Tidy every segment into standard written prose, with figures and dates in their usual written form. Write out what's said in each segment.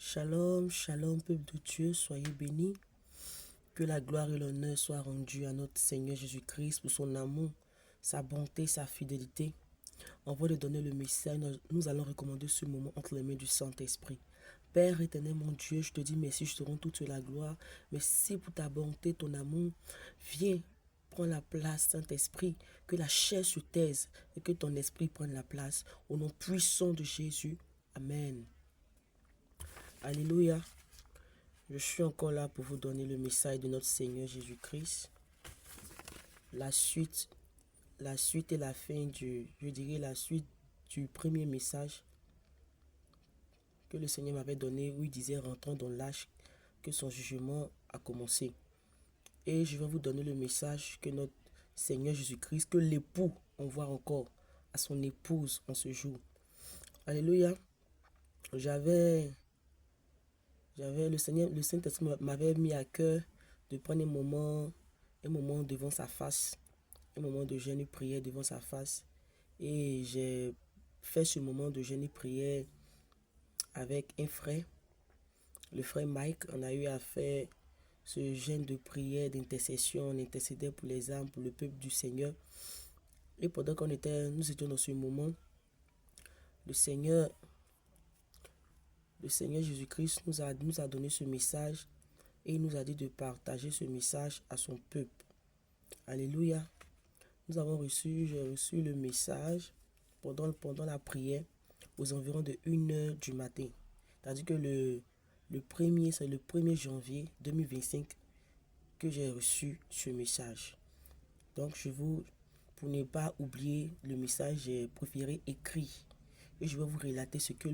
Shalom, shalom, peuple de Dieu, soyez bénis. Que la gloire et l'honneur soient rendus à notre Seigneur Jésus-Christ pour son amour, sa bonté, sa fidélité. Avant de donner le message, nous allons recommander ce moment entre les mains du Saint-Esprit. Père éternel, mon Dieu, je te dis merci, je te rends toute la gloire. Merci pour ta bonté, ton amour. Viens, prends la place, Saint-Esprit, que la chair se taise et que ton esprit prenne la place. Au nom puissant de Jésus. Amen. Alléluia. Je suis encore là pour vous donner le message de notre Seigneur Jésus-Christ. La suite et la fin la suite du premier message que le Seigneur m'avait donné où il disait rentrant dans l'âge que son jugement a commencé. Et je vais vous donner le message que notre Seigneur Jésus-Christ, que l'époux envoie encore à son épouse en ce jour. Alléluia. Le Saint-Esprit m'avait mis à cœur de prendre un moment devant sa face, un moment de jeûne et prière devant sa face. Et j'ai fait ce moment de jeûne et prière avec un frère, le frère Mike. On a eu à faire ce jeûne de prière, d'intercession. On intercédait pour les âmes, pour le peuple du Seigneur. Et pendant nous étions dans ce moment, le Seigneur Jésus-Christ nous a donné ce message et il nous a dit de partager ce message à son peuple. Alléluia. J'ai reçu le message pendant la prière aux environs de 1h du matin. C'est-à-dire que c'est le 1er janvier 2025 que j'ai reçu ce message. Donc pour ne pas oublier le message, j'ai préféré écrire. Et je vais vous relater ce que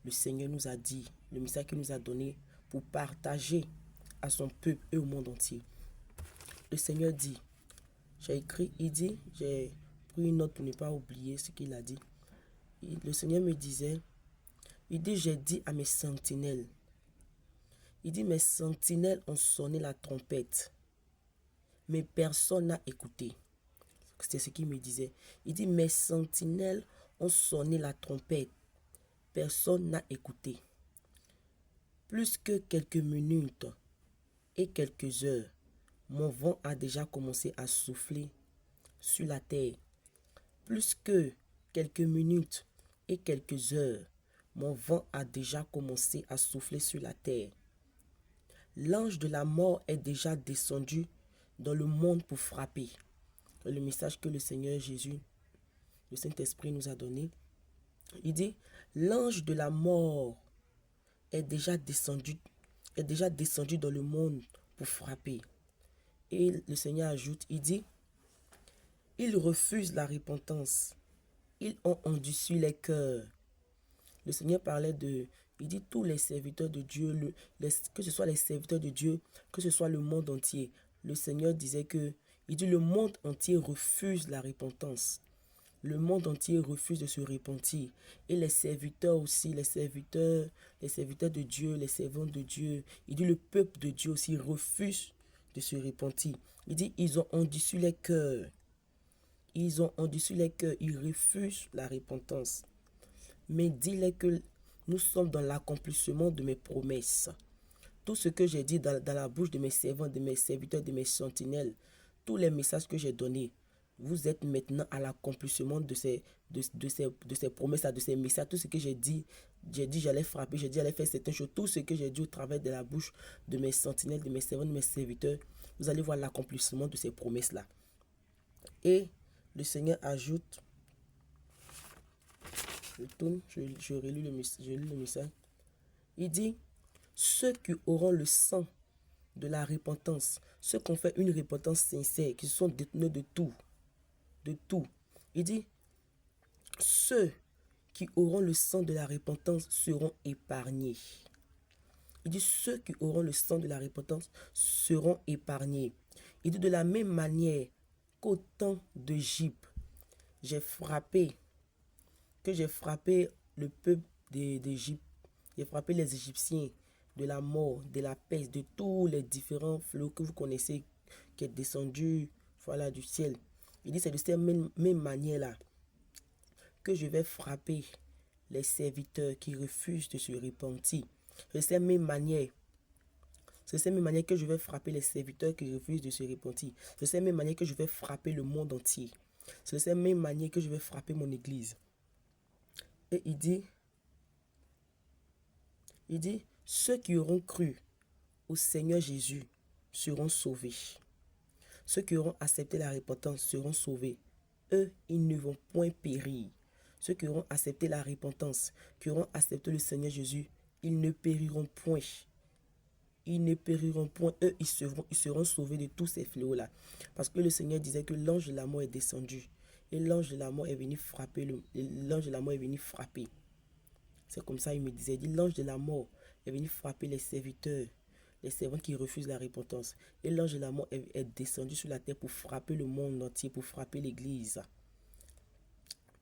le Seigneur nous a dit, le message qu'il nous a donné pour partager à son peuple et au monde entier. Le Seigneur dit, j'ai pris une note pour ne pas oublier ce qu'il a dit. Le Seigneur me disait, j'ai dit à mes sentinelles, mes sentinelles ont sonné la trompette, mais personne n'a écouté. C'est ce qu'il me disait. Il dit, mes sentinelles ont sonné la trompette, personne n'a écouté. Plus que quelques minutes et quelques heures, mon vent a déjà commencé à souffler sur la terre. Plus que quelques minutes et quelques heures, mon vent a déjà commencé à souffler sur la terre. L'ange de la mort est déjà descendu dans le monde pour frapper. Le message que le Seigneur Jésus, le Saint-Esprit nous a donné. Il dit, l'ange de la mort est déjà descendu dans le monde pour frapper. Et le Seigneur ajoute, il dit, ils refusent la repentance. Ils ont endurci les cœurs. Le Seigneur parlait il dit tous les serviteurs de Dieu, que ce soit les serviteurs de Dieu, que ce soit le monde entier. Le Seigneur disait il dit le monde entier refuse la repentance. Le monde entier refuse de se repentir. Et les serviteurs aussi, les serviteurs de Dieu, les servants de Dieu, il dit le peuple de Dieu aussi refuse de se repentir. Il dit ils ont endurci les cœurs. Ils ont endurci les cœurs, ils refusent la repentance. Mais dis-les que nous sommes dans l'accomplissement de mes promesses. Tout ce que j'ai dit dans la bouche de mes servants, de mes serviteurs, de mes sentinelles, tous les messages que j'ai donnés, vous êtes maintenant à l'accomplissement de ces promesses, de ces messages. Tout ce que j'ai dit j'allais frapper, j'ai dit j'allais faire certaines choses. Tout ce que j'ai dit au travers de la bouche de mes sentinelles, de mes servants, de mes serviteurs, vous allez voir l'accomplissement de ces promesses-là. Et le Seigneur ajoute, je relis le message. Il dit, ceux qui auront le sang de la repentance, ceux qui ont fait une repentance sincère, qui sont détenus de tout. Il dit, ceux qui auront le sang de la repentance seront épargnés. Il dit, ceux qui auront le sang de la repentance seront épargnés. Il dit, de la même manière qu'au temps d'Égypte, j'ai frappé le peuple d'Égypte. J'ai frappé les Égyptiens de la mort, de la peste, de tous les différents fléaux que vous connaissez qui est descendu du ciel. Il dit c'est de cette même manière-là que je vais frapper les serviteurs qui refusent de se repentir. C'est de cette même manière. C'est de cette même manière que je vais frapper les serviteurs qui refusent de se repentir. C'est de cette même manière que je vais frapper le monde entier. C'est de cette même manière que je vais frapper mon église. Et il dit, ceux qui auront cru au Seigneur Jésus seront sauvés. Ceux qui auront accepté la repentance seront sauvés. Eux, ils ne vont point périr. Ceux qui auront accepté la repentance, qui auront accepté le Seigneur Jésus, ils ne périront point. Ils ne périront point. Eux, ils seront sauvés de tous ces fléaux-là. Parce que le Seigneur disait que l'ange de la mort est descendu. Et l'ange de la mort est venu frapper. L'ange de la mort est venu frapper. C'est comme ça, il me disait. Il dit, l'ange de la mort est venu frapper les serviteurs, les servants qui refusent la repentance. Et l'ange de la mort est descendu sur la terre pour frapper le monde entier, pour frapper l'église.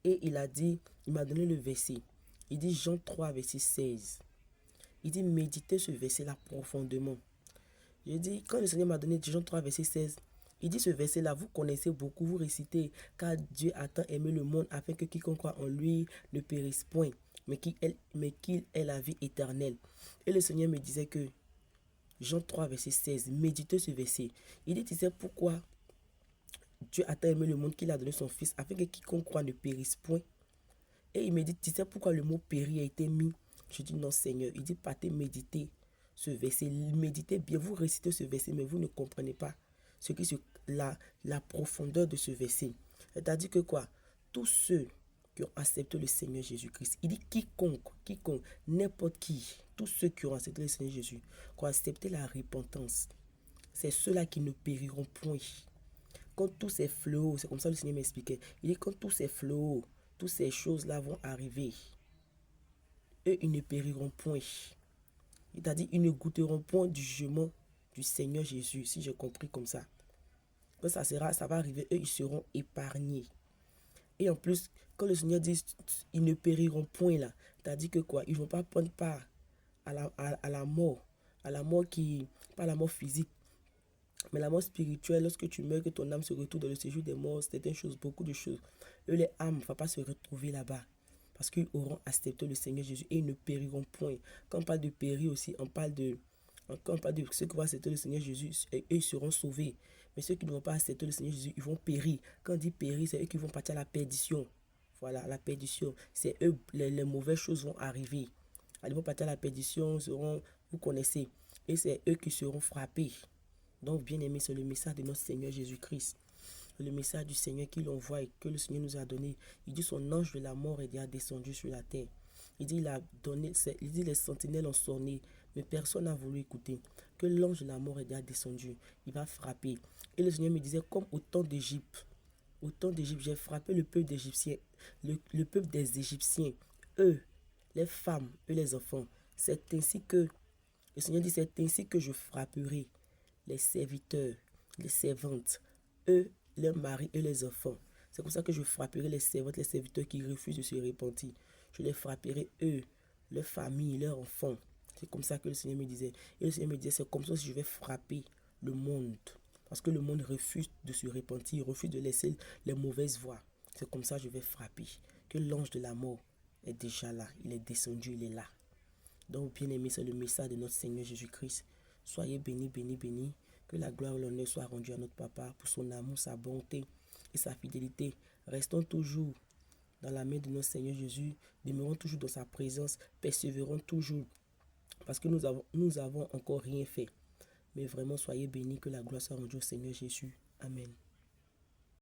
Et il m'a donné le verset. Il dit Jean 3, verset 16. Il dit, méditez ce verset-là profondément. Je dis, quand le Seigneur m'a donné Jean 3, verset 16, il dit ce verset-là, vous connaissez beaucoup, vous récitez, car Dieu a tant aimé le monde afin que quiconque croit en lui ne périsse point, mais qu'il ait la vie éternelle. Et le Seigneur me disait que, Jean 3, verset 16, méditez ce verset. Il dit, tu sais pourquoi Dieu a tant aimé le monde qu'il a donné son Fils, afin que quiconque croit ne périsse point. Et il me dit, tu sais pourquoi le mot périr a été mis. Je dis, non Seigneur. Il dit, partez méditer ce verset. Méditez bien, vous récitez ce verset, mais vous ne comprenez pas la profondeur de ce verset. C'est-à-dire que quoi? Tous ceux qui ont accepté le Seigneur Jésus-Christ, il dit quiconque, n'importe qui, tous ceux qui ont accepté le Seigneur Jésus, qui ont accepté la repentance, c'est ceux-là qui ne périront point. Quand tous ces fléaux, c'est comme ça que le Seigneur m'expliquait, il dit quand tous ces fléaux, toutes ces choses-là vont arriver, eux, ils ne périront point. C'est-à-dire, ils ne goûteront point du jugement du Seigneur Jésus, si j'ai compris comme ça. Quand ça va arriver, eux, ils seront épargnés. Et en plus, quand le Seigneur dit, ils ne périront point là, c'est-à-dire que quoi, ils ne vont pas prendre part à la mort, pas la mort physique, mais la mort spirituelle. Lorsque tu meurs, que ton âme se retrouve dans le séjour des morts, c'est une chose, beaucoup de choses. Eux, les âmes ne vont pas se retrouver là-bas. Parce qu'ils auront accepté le Seigneur Jésus et ils ne périront point. Quand on parle de périr aussi, on parle de ceux qui vont accepter le Seigneur Jésus, et eux, ils seront sauvés. Mais ceux qui ne vont pas accepter le Seigneur Jésus, ils vont périr. Quand on dit périr, c'est eux qui vont partir à la perdition. Voilà, la perdition. C'est eux, les mauvaises choses vont arriver. Ils vont partir à la perdition, vous connaissez. Et c'est eux qui seront frappés. Donc, bien aimé, c'est le message de notre Seigneur Jésus-Christ. Le message du Seigneur qu'il envoie et que le Seigneur nous a donné. Il dit son ange de la mort est déjà descendu sur la terre. Il dit les sentinelles ont sonné, mais personne n'a voulu écouter. Que l'ange de la mort est déjà descendu. Il va frapper. Et le Seigneur me disait, comme au temps d'Égypte, j'ai frappé le peuple d'Égyptiens, le peuple des Égyptiens, eux, les femmes, eux les enfants. C'est ainsi que, le Seigneur dit, c'est ainsi que je frapperai les serviteurs, les servantes, eux, leurs maris et les enfants. C'est pour ça que je frapperai les servantes, les serviteurs qui refusent de se repentir. Je les frapperai eux, leurs familles, leurs enfants. C'est comme ça que le Seigneur me disait. Et le Seigneur me disait, c'est comme ça que je vais frapper le monde. Parce que le monde refuse de se repentir, refuse de laisser les mauvaises voies. C'est comme ça que je vais frapper. Que l'ange de la mort est déjà là. Il est descendu, il est là. Donc, bien aimé, c'est le message de notre Seigneur Jésus-Christ. Soyez bénis, bénis, bénis. Que la gloire et l'honneur soient rendus à notre Papa pour son amour, sa bonté et sa fidélité. Restons toujours dans la main de notre Seigneur Jésus. Demeurons toujours dans sa présence. Persévérons toujours. Parce que nous avons encore rien fait. Mais vraiment, soyez bénis. Que la gloire soit rendue au Seigneur Jésus. Amen.